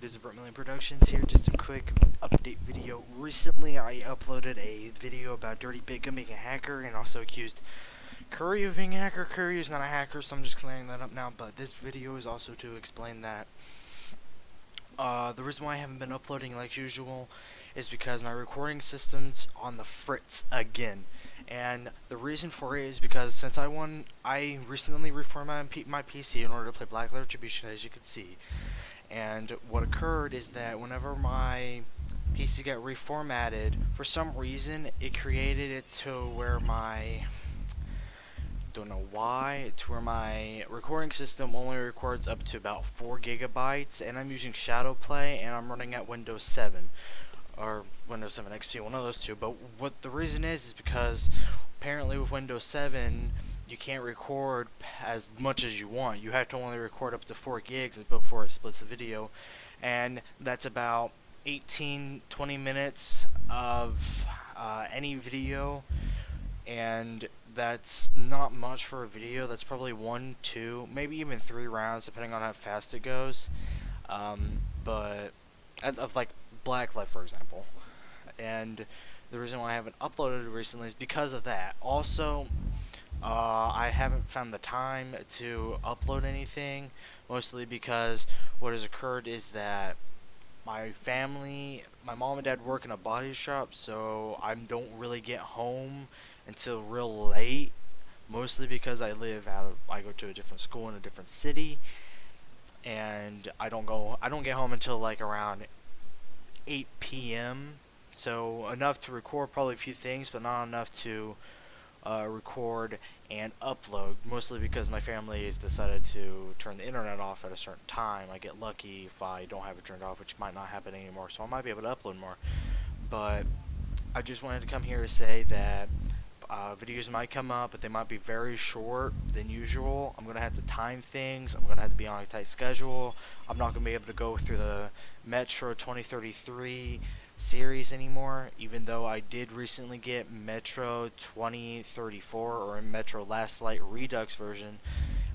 This is Vermilion Productions here, just a quick update video. Recently I uploaded a video about Dirty Bacon being a hacker and also accused Curry of being a hacker. Curry is not a hacker, so I'm just clearing that up now, but this video is also to explain that the reason why I haven't been uploading like usual is because my recording system's on the fritz again. And the reason for it is because since I recently reformatted my PC in order to play Blacklight Retribution, as you can see. And what occurred is that whenever my PC got reformatted, for some reason it created it to where don't know why, to where my recording system only records up to about 4 gigabytes, and I'm using Shadowplay and I'm running at Windows 7 or Windows 7 XP, one of those two. But what the reason is because apparently with Windows 7 you can't record as much as you want. You have to only record up to 4 gigs before it splits the video, and that's about 18-20 minutes of any video, and that's not much for a video. That's probably 1, 2, maybe even 3 rounds depending on how fast it goes. But of like Blacklight, for example. And the reason why I haven't uploaded recently is because of that. Also, I haven't found the time to upload anything, mostly because what has occurred is that my mom and dad work in a body shop, so I don't really get home until real late, mostly because I go to a different school in a different city, and I don't get home until like around 8 p.m. So enough to record probably a few things, but not enough to record and upload, mostly because my family has decided to turn the internet off at a certain time. I get lucky if I don't have it turned off, which might not happen anymore, so I might be able to upload more. But I just wanted to come here to say that videos might come up, but they might be very short than usual. I'm going to have to time things. I'm going to have to be on a tight schedule. I'm not going to be able to go through the Metro 2033 series anymore, even though I did recently get Metro 2034 or Metro Last Light Redux version,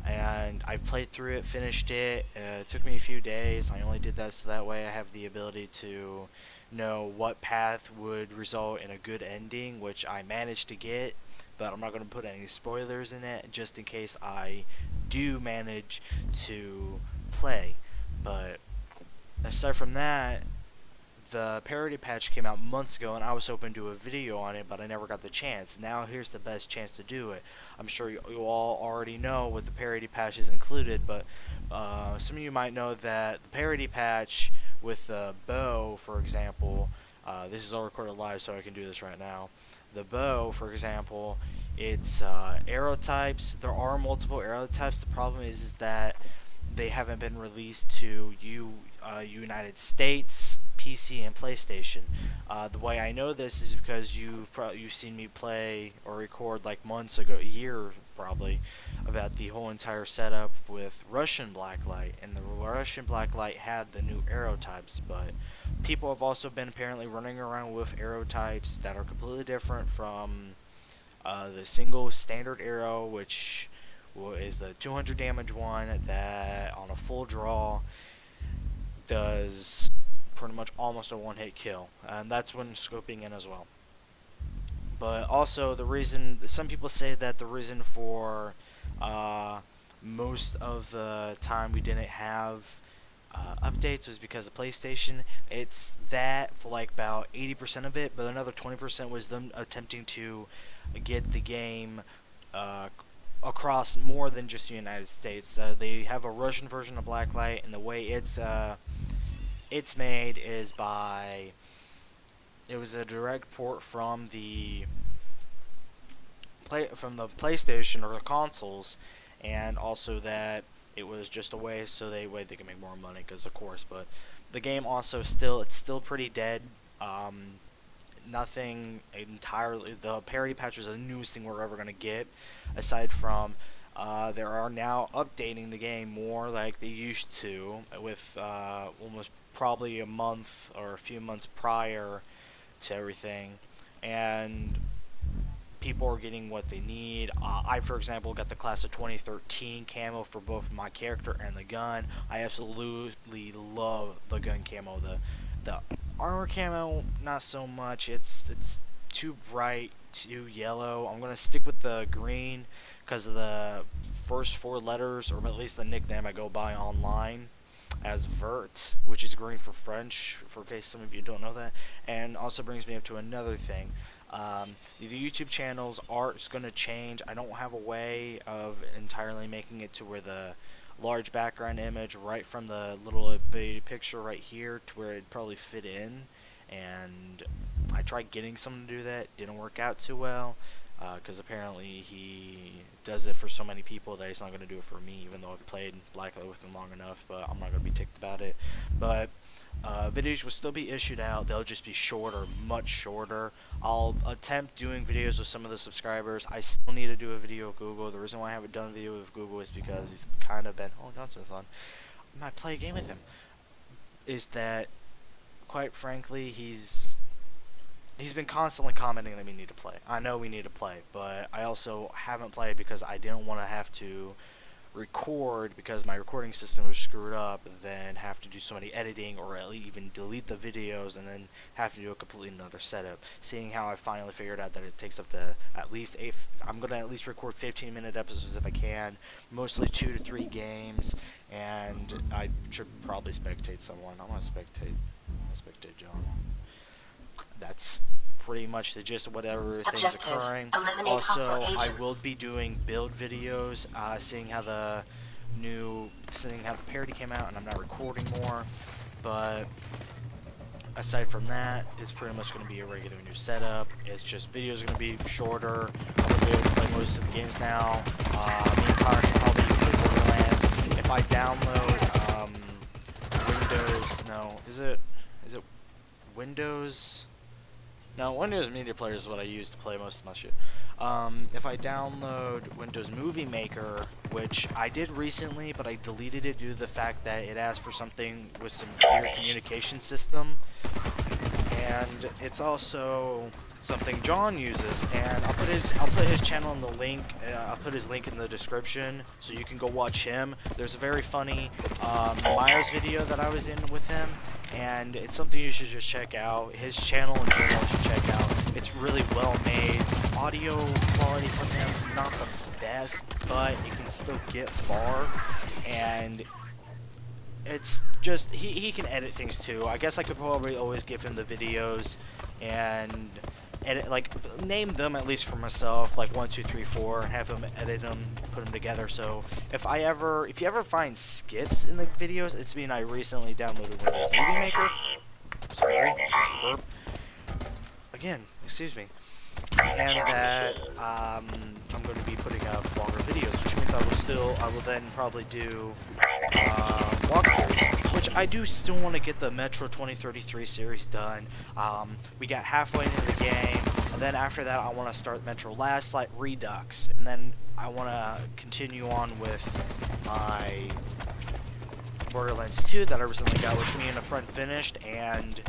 and I've played through it, finished it. It took me a few days. I only did that so that way I have the ability to know what path would result in a good ending, which I managed to get, but I'm not going to put any spoilers in it just in case I do manage to play. But aside from that, the parody patch came out months ago, and I was hoping to do a video on it, but I never got the chance. Now here's the best chance to do it. I'm sure you all already know what the parody patch is included, but some of you might know that the parody patch with the bow, for example, this is all recorded live, so I can do this right now. The bow, for example, it's arrow types. There are multiple arrow types. The problem is that they haven't been released to United States, PC, and PlayStation. The way I know this is because you've seen me play or record like months ago, a year probably, about the whole entire setup with Russian Blacklight, and the Russian Blacklight had the new arrow types, but people have also been apparently running around with arrow types that are completely different from the single standard arrow, which is the 200 damage one that on a full draw does pretty much almost a one-hit kill, and that's when scoping in as well. But also the reason, some people say that the reason for most of the time we didn't have updates was because of PlayStation. It's that for like about 80% of it, but another 20% was them attempting to get the game across more than just the United States. They have a Russian version of Blacklight, and the way it's made is it was a direct port from the PlayStation or the consoles, and also that it was just a way so they can make more money, because of course. But the game also it's still pretty dead. Nothing entirely. The parody patch is the newest thing we're ever gonna get, aside from they are now updating the game more like they used to, with almost probably a month or a few months prior to everything. And people are getting what they need. I, for example, got the class of 2013 camo for both my character and the gun. I absolutely love the gun camo. The armor camo, not so much. It's too bright, too yellow. I'm gonna stick with the green because of the first 4 letters, or at least the nickname I go by online as Vert, which is green for French, for case some of you don't know that. And also brings me up to another thing. The YouTube channel's art is going to change. I don't have a way of entirely making it to where the large background image right from the little bitty picture right here to where it'd probably fit in, and I tried getting someone to do that. Didn't work out too well, because apparently he does it for so many people that he's not going to do it for me, even though I've played Blacklight with him long enough. But I'm not going to be ticked about it. But videos will still be issued out. They'll just be shorter, much shorter. I'll attempt doing videos with some of the subscribers. I still need to do a video with Google. The reason why I haven't done a video with Google is because he's kind of been, oh, Johnson's on. I might play a game with him. Is that, quite frankly, he's been constantly commenting that we need to play. I know we need to play, but I also haven't played because I didn't want to have to record because my recording system was screwed up, then have to do so many editing or at least even delete the videos and then have to do a completely another setup. Seeing how I finally figured out that it takes up to at least I'm going to at least record 15-minute episodes if I can, mostly 2 to 3 games, and I should probably spectate someone. I'm going to spectate John. That's pretty much the gist of whatever things occurring. Also, I will be doing build videos, seeing how the parody came out, and I'm not recording more. But aside from that, it's pretty much going to be a regular new setup. It's just videos are going to be shorter. I'm going to be able to play most of the games now. Me and Connor can probably play Borderlands. If I download Windows, no, is it Windows? No, Windows Media Player is what I use to play most of my shit. If I download Windows Movie Maker, which I did recently, but I deleted it due to the fact that it asked for something with some clear communication system, and it's also something John uses, and I'll put his channel in the link. I'll put his link in the description so you can go watch him. There's a very funny Myers video that I was in with him, and it's something you should just check out. His channel in general you should check out. It's really well made. Audio quality from him, not the best, but it can still get far, and it's just he can edit things too. I guess I could probably always give him the videos and edit, like, name them at least for myself, like 1, 2, 3, 4, and have him edit them, put them together. So if you ever find skips in the videos, it's mean I recently downloaded Windows Movie Maker. Sorry, burp. Again, excuse me. And that I'm going to be putting up longer videos, which means I will then probably do walkthroughs, which I do still want to get the Metro 2033 series done. We got halfway into the game, and then after that I want to start Metro Last Light Redux, and then I want to continue on with my Borderlands 2 that I recently got, which me and a friend finished, and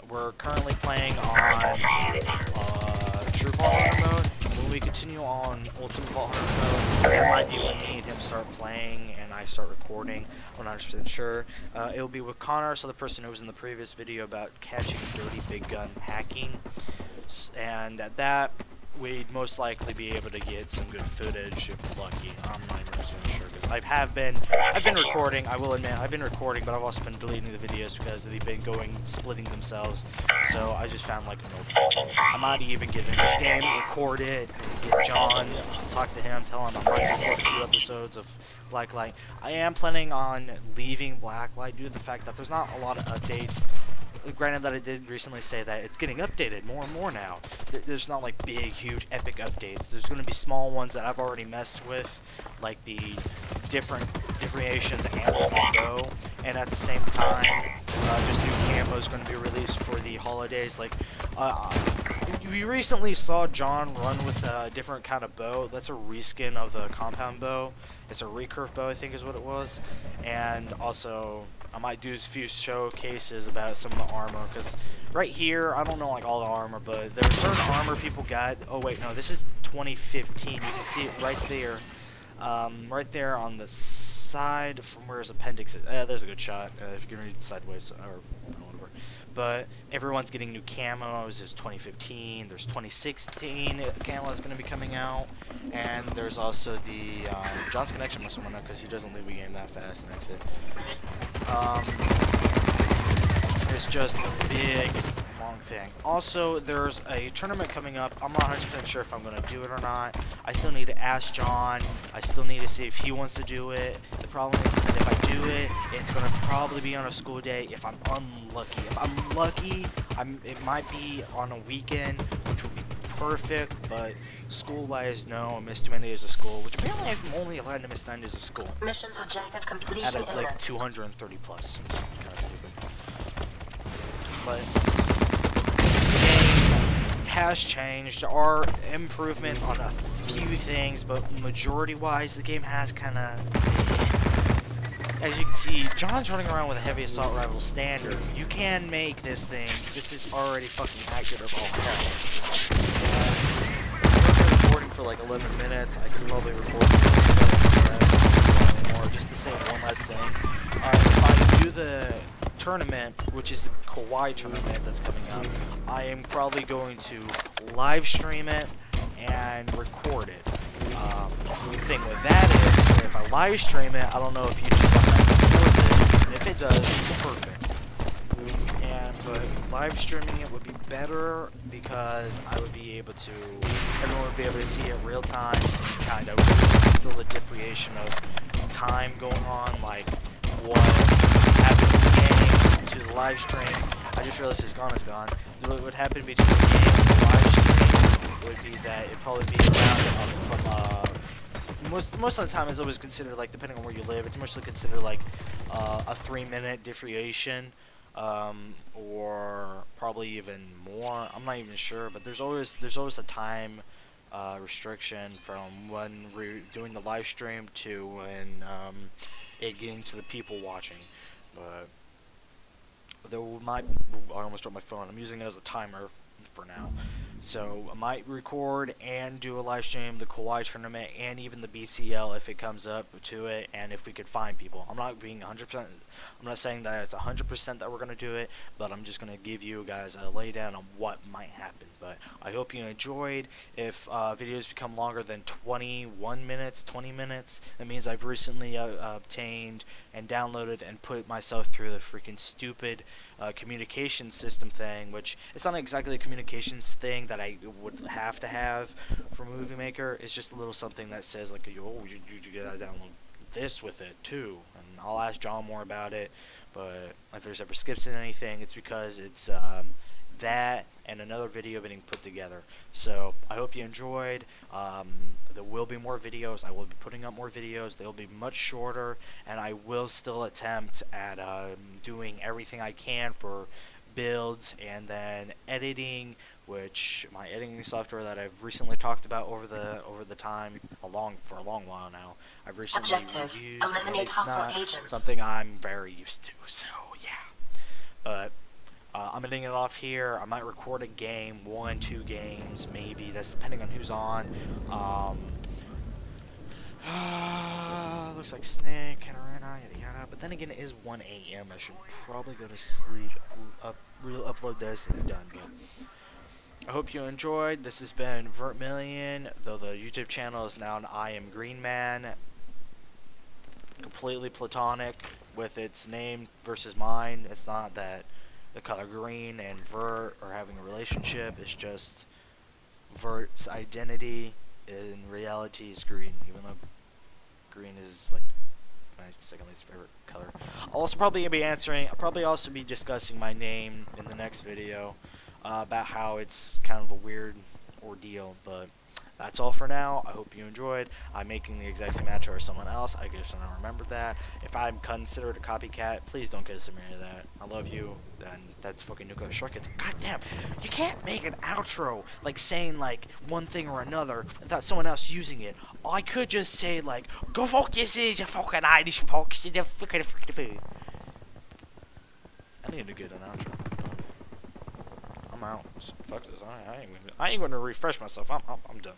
we're currently playing on True Vault Hunter mode. When we continue on Ultimate Vault Hunter mode, it might be when me and him start playing and I start recording. I'm not 100% sure. It will be with Connor, so the person who was in the previous video about catching dirty big gun hacking. And at that, we'd most likely be able to get some good footage if we're lucky. I'm not even sure because I've been recording. I will admit I've been recording, but I've also been deleting the videos because they've been splitting themselves. So I just found like I might even get in this game, record it, get John, talk to him, tell him I might record a few episodes of Blacklight. I am planning on leaving Blacklight due to the fact that there's not a lot of updates. Granted that I did recently say that it's getting updated more and more now. There's not like big, huge, epic updates. There's going to be small ones that I've already messed with, like the different variations and the bow, and at the same time, just new camo is going to be released for the holidays. Like, we recently saw John run with a different kind of bow. That's a reskin of the compound bow. It's a recurve bow, I think is what it was. And also, I might do a few showcases about some of the armor, because right here, I don't know like all the armor, but there's certain armor people got. Oh wait, no, this is 2015. You can see it right there. Right there on the side from where his appendix is. There's a good shot, if you can read sideways, or whatever. But everyone's getting new camos. There's 2015, there's 2016 camo that's going to be coming out, and there's also the, John's connection must have went up because he doesn't leave the game that fast and exit. It's just a big, long thing. Also, there's a tournament coming up. I'm not 100% sure if I'm going to do it or not. I still need to ask John. I still need to see if he wants to do it. The problem is that if I do it, it's going to probably be on a school day if I'm unlucky. If I'm lucky, it might be on a weekend, which would be perfect, but school-wise, no, I missed too many days of school, which apparently I'm only allowed to miss 9 days of school. Mission objective completion at like 230 plus. It's kind of stupid. But the game has changed. There are improvements on a few things, but majority-wise, the game has kind of... As you can see, John's running around with a heavy assault rifle standard. You can make this thing. This is already fucking accurate as all hell. I've been recording for like 11 minutes. I could probably record more just to say one last thing. If I do the tournament, which is the Kawaii tournament that's coming up, I am probably going to live stream it and record it. The thing with that is, if I live stream it, I don't know if YouTube records it, and if it does, perfect. But live streaming it would be better because I would be able to, everyone would be able to see it real time, kind of. Still the differentiation of time going on, like what happens in the game to the live stream. I just realized it's gone. What would happen between the game and the live stream would be that it'd probably be around from most of the time it's always considered, like, depending on where you live, it's mostly considered like a 3-minute differentiation, or probably even more. I'm not even sure, but there's always a time restriction from when we're doing the live stream to when it getting to the people watching. But there might, I almost dropped my phone. I'm using it as a timer for now. So I might record and do a live stream, the Kawaii tournament, and even the BCL if it comes up to it, and if we could find people. I'm not being 100%. I'm not saying that it's 100% that we're gonna do it, but I'm just gonna give you guys a laydown on what might happen. But I hope you enjoyed. If videos become longer than 21 minutes, 20 minutes, that means I've recently obtained and downloaded and put myself through the freaking stupid communication system thing, which it's not exactly a communications thing that I would have to have for Movie Maker. It's just a little something that says like, oh, you gotta download this with it too, and I'll ask John more about it. But if there's ever skips in anything, it's because it's that and another video being put together. So I hope you enjoyed. There will be more videos. I will be putting up more videos. They'll be much shorter, and I will still attempt at doing everything I can for builds and then editing, which my editing software that I've recently talked about over the time for a long while now. I've recently used, and it's not something I'm very used to. So yeah, but I'm ending it off here. I might record a game, 1, 2 games, maybe. That's depending on who's on. Looks like Snake, Katarina, yada yada. But then again, it is 1 a.m. I should probably go to sleep. Upload this and be done. But I hope you enjoyed. This has been Vertmillion, though the YouTube channel is now an I Am Green Man. Completely platonic with its name versus mine. It's not that the color green and Vert are having a relationship. It's just Vert's identity in reality is green, even though green is like my second least favorite color. I'll also probably be answering. I'll probably also be discussing my name in the next video about how it's kind of a weird ordeal. But that's all for now. I hope you enjoyed. I'm making the exact same outro as someone else. I guess I don't remember that. If I'm considered a copycat, please don't consider me that. I love you, and that's fucking Nuclear Shortcuts. Goddamn, you can't make an outro like saying like one thing or another without someone else using it. I could just say like, "Go fuck yourself, you fucking Irish folks, you fucking." I need to get an outro. I'm out. Fuck this. I ain't gonna refresh myself. I'm done.